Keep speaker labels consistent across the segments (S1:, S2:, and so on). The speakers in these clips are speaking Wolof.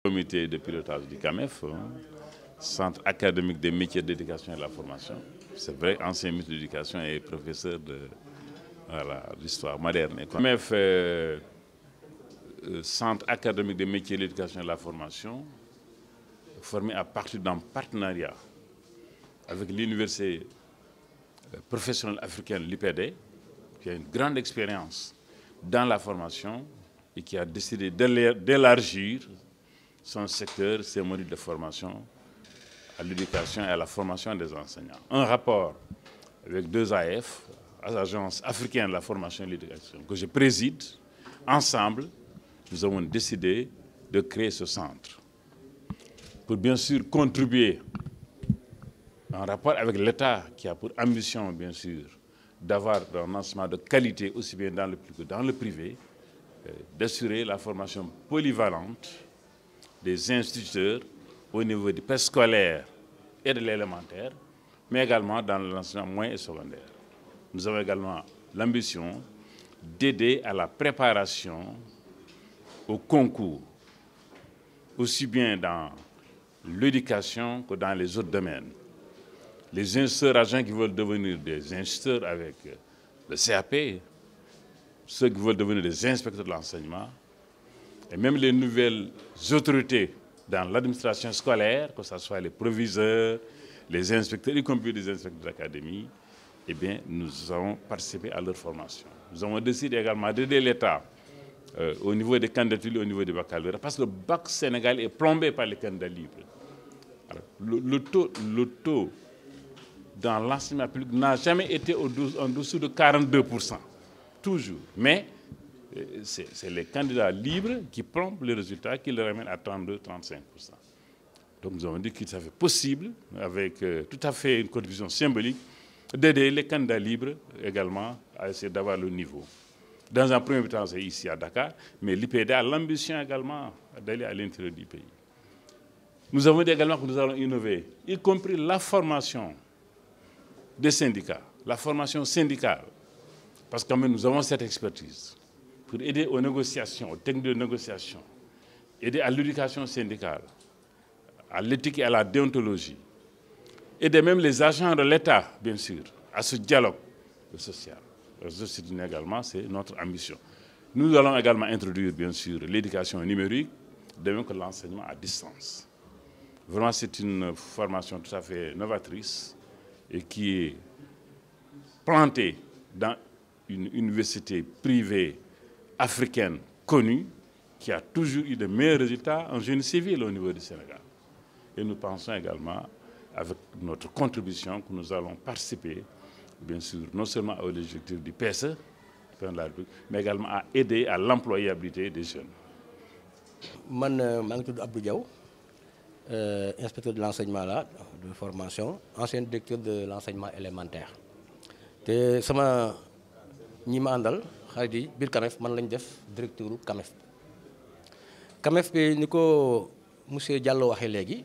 S1: Comité de pilotage du CAMEF, Centre académique des métiers de l'éducation et de la formation. C'est vrai, ancien ministre de l'Éducation et professeur d'histoire moderne. CAMEF, Centre académique des métiers de l'éducation et de la formation, formé à partir d'un partenariat avec l'université professionnelle africaine, l'IPD, qui a une grande expérience dans la formation et qui a décidé d'élargir son secteur, ses modules de formation à l'éducation et à la formation des enseignants. Un rapport avec 2 AF, Agence africaine de la formation et de l'éducation, que je préside. Ensemble, nous avons décidé de créer ce centre pour bien sûr contribuer en rapport avec l'État qui a pour ambition, bien sûr, d'avoir un enseignement de qualité aussi bien dans le public que dans le privé, d'assurer la formation polyvalente des instituteurs au niveau du préscolaire et de l'élémentaire, mais également dans l'enseignement moyen et secondaire. Nous avons également l'ambition d'aider à la préparation au concours, aussi bien dans l'éducation que dans les autres domaines. Les instituteurs agents qui veulent devenir des instituteurs avec le CAP, ceux qui veulent devenir des inspecteurs de l'enseignement, et même les nouvelles autorités dans l'administration scolaire, que ce soit les proviseurs, les inspecteurs, y compris les inspecteurs d'académie, eh bien, nous avons participé à leur formation. Nous avons décidé également d'aider l'État au niveau des candidatures et au niveau des baccalauréats, parce que le bac sénégal est plombé par les candidats libres. Alors, le taux dans l'enseignement public n'a jamais été en dessous de 42%, toujours. Mais c'est les candidats libres qui plombent les résultats, qui les ramènent à 32-35%. Donc nous avons dit qu'il serait possible, avec tout à fait une contribution symbolique, d'aider les candidats libres également à essayer d'avoir le niveau. Dans un premier temps, c'est ici à Dakar, mais l'IPD a l'ambition également d'aller à l'intérieur du pays. Nous avons dit également que nous allons innover, y compris la formation des syndicats, la formation syndicale, parce que nous avons cette expertise pour aider aux négociations, aux techniques de négociation, aider à l'éducation syndicale, à l'éthique et à la déontologie, aider même les agents de l'État, bien sûr, à ce dialogue social. Également, c'est notre ambition. Nous allons également introduire, bien sûr, l'éducation numérique, de même que l'enseignement à distance. Vraiment, c'est une formation tout à fait novatrice et qui est plantée dans une université privée africaine connue, qui a toujours eu de meilleurs résultats en génie civil au niveau du Sénégal. Et nous pensons également, avec notre contribution, que nous allons participer, bien sûr, non seulement aux objectifs du PSE, mais également à aider à l'employabilité des jeunes.
S2: Moi, je suis Abdou Diaw, inspecteur de l'enseignement de formation, ancien directeur de l'enseignement élémentaire. Et sama ñi ma àndal xarit yi biir CAMEF man lañ def directeur CAMEF. CAMEF bi ni ko monsieur Diallo waxee léegi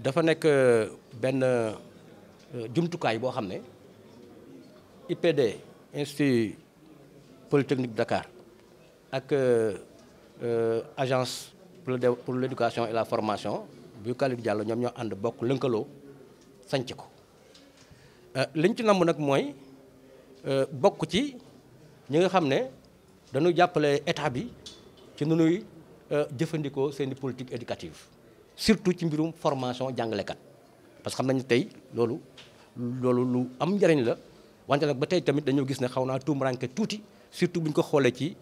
S2: dafa nekk benn jumtukaay boo xam ne IPD Institut Polytechnique de Dakar ak agence pour l'éducation et la formation bu Khalid Diallo ñoom ñoo ànd bokk lënkaloo sanc ko liñ ci namm nag mooy bokk ci ñi nga xam ne dañu jàppale état bi ci nu nuy jëfandikoo seeni politique éducative surtout ci mbirum formation jàngalekat parce que xam nañu tey loolu lu am njariñ la wante nag ba tey tamit dañoo gis ne xaw naa tuumuranke tuuti surtout bu ñu ko xoolee ci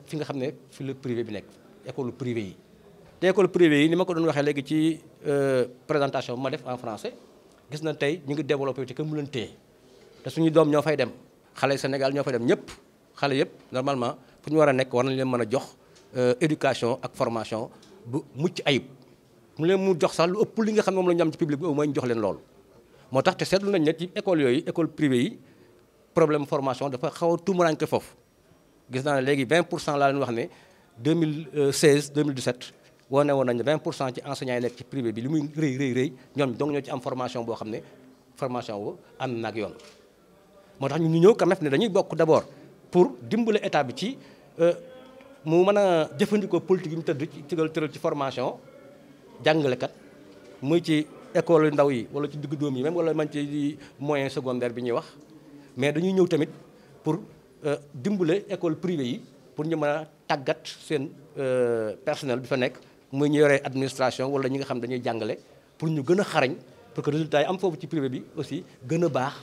S2: fi nga xam ne fi le privé bi nekk école privée yi te école privée yi ni ma ko doon waxee léegi ci présentation ma def en français gis na tey ñu ngi développé ci que mu leen téye te suñu doom ñoo fay dem xale Sénégal ñoo fay dem ñëpp xale yëpp normalement fu ñu war a nekk war nañ leen mën a jox éducation ak formation bu mucc ayib mu leen mu jox sax lu ëpp li nga xam ne moom la ñu am ci public bi au moins ñu jox leen loolu. moo tax te seetlu nañ ne ci école yooyu école privée yi problème formation dafa xaw a tuumuranke foofu gis naa ne léegi 20% laa leen wax ne 2016 2017 wane woon nañ ne 20% ci enseignants yi nekk ci privé bi li muy rëy ñoom donc ñoo ci am formation boo xam ne formation wu am na ak yoon. moo tax ñu ñëw CAMEF ne dañuy bokk d'abord pour dimbale état bi ci mu mën a jëfandikoo politique yi mu tëral ci formation jàngalekat muy ci école yu ndaw yi wala ci diggu doom yi même wala man ci moyen secondaire bi ñuy wax mais dañuy ñëw tamit pour dimbale école privée yi pour ñu mën a tàggat seen personnel bi fa nekk muy ñu yore administration wala ñi nga xam dañuy jàngale pour ñu gën a xarañ pour que résultat yi am foofu ci privé bi aussi gën a baax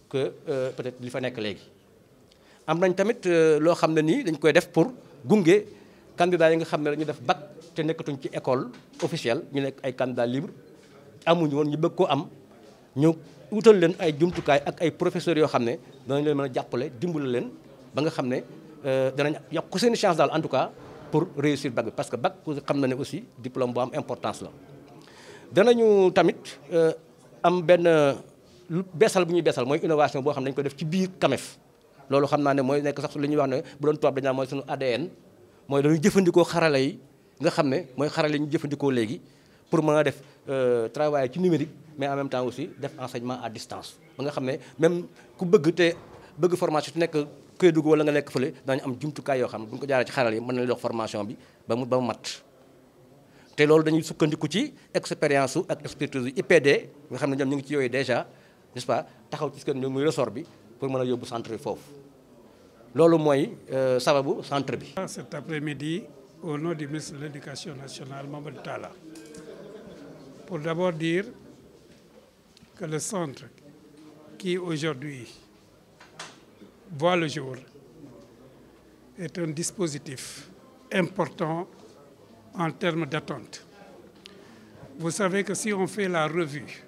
S2: que peut-être li fa nekk léegi. am nañ tamit loo xam ne nii dañ koy def pour gunge candidats yi nga xam ne dañu def bac te nekkatuñ ci école officielle ñu nekk ay candidats libres amuñu woon ñu bëgg ko am ñu wutal leen ay jumtukaay ak ay professeurs yoo xam ne danañ leen mën a jàppale dimbale leen ba nga xam ne danañ yokk seen chance daal en tout cas pour réussir bac bi parce que bac xam na ne aussi diplôme bu am importance la. danañu tamit am benn beesal bu ñuy beesal mooy innovation boo xam ne dañu ko def ci biir CAMEF loolu xam naa ne mooy nekk sax li ñuy wax ne bu doon tubaab dañu naan mooy suñu ADN mooy dañuy jëfandikoo xarala yi nga xam ne mooy xarala yi ñu jëfandikoo léegi pour mën a def travail ci numérique mais en même temps aussi def enseignement à distance ba nga xam ne même ku bëgg formation su nekk Kédougou wala nga nekk fële dañu am jumtukaay yoo xam ne bu ñu ko jaaree ci xarala yi mën nañu dox formation bi ba mu mat te loolu dañuy sukkandiku ci expérience su ak expertise IPD nga xam ne ñoom ñu ngi ci yooyu déjà n'est-ce pas taxaw ci seen muy ressort bi pour mën a yóbbu centre bi foofu loolu mooy sababu centre bi.
S3: Cet après-midi, au nom du ministre de l'Éducation nationale, Mamadou Talla, pour d'abord dire que le centre qui aujourd'hui voit le jour est un dispositif important en termes d'attente. Vous savez que si on fait la revue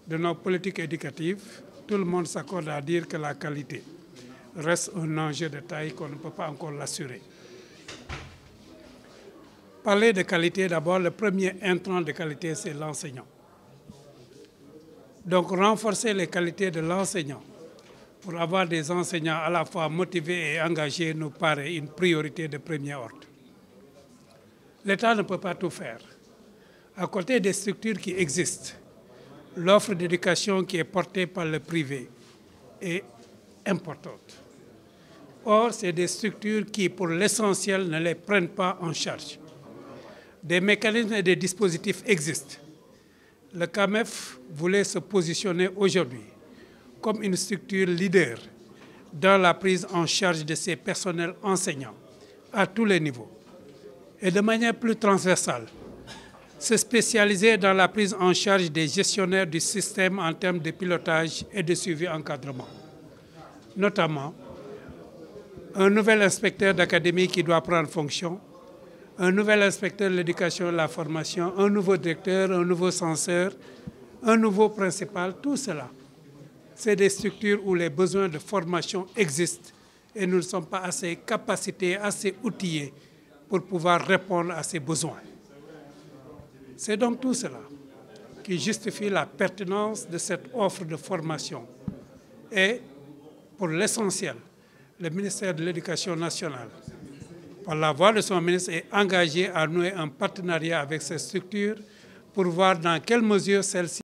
S3: de nos politiques éducatives, tout le monde s'accorde à dire que la qualité reste un enjeu de taille qu'on ne peut pas encore l'assurer. Parler de qualité, d'abord, le premier intrant de qualité, c'est l'enseignant. Donc renforcer les qualités de l'enseignant pour avoir des enseignants à la fois motivés et engagés nous paraît une priorité de premier ordre. L'État ne peut pas tout faire. À côté des structures qui existent, l'offre d'éducation qui est portée par le privé est importante. Or, c'est des structures qui, pour l'essentiel, ne les prennent pas en charge. Des mécanismes et des dispositifs existent. Le CAMEF voulait se positionner aujourd'hui comme une structure leader dans la prise en charge de ses personnels enseignants à tous les niveaux et de manière plus transversale, se spécialiser dans la prise en charge des gestionnaires du système en termes de pilotage et de suivi encadrement. Notamment, un nouvel inspecteur d'académie qui doit prendre fonction, un nouvel inspecteur de l'éducation et de la formation, un nouveau directeur, un nouveau censeur, un nouveau principal, tout cela, c'est des structures où les besoins de formation existent et nous ne sommes pas assez capacités, assez outillés pour pouvoir répondre à ces besoins. C'est donc tout cela qui justifie la pertinence de cette offre de formation. Et pour l'essentiel, le ministère de l'Éducation nationale, par la voix de son ministre, est engagé à nouer un partenariat avec ces structures pour voir dans quelle mesure celles-ci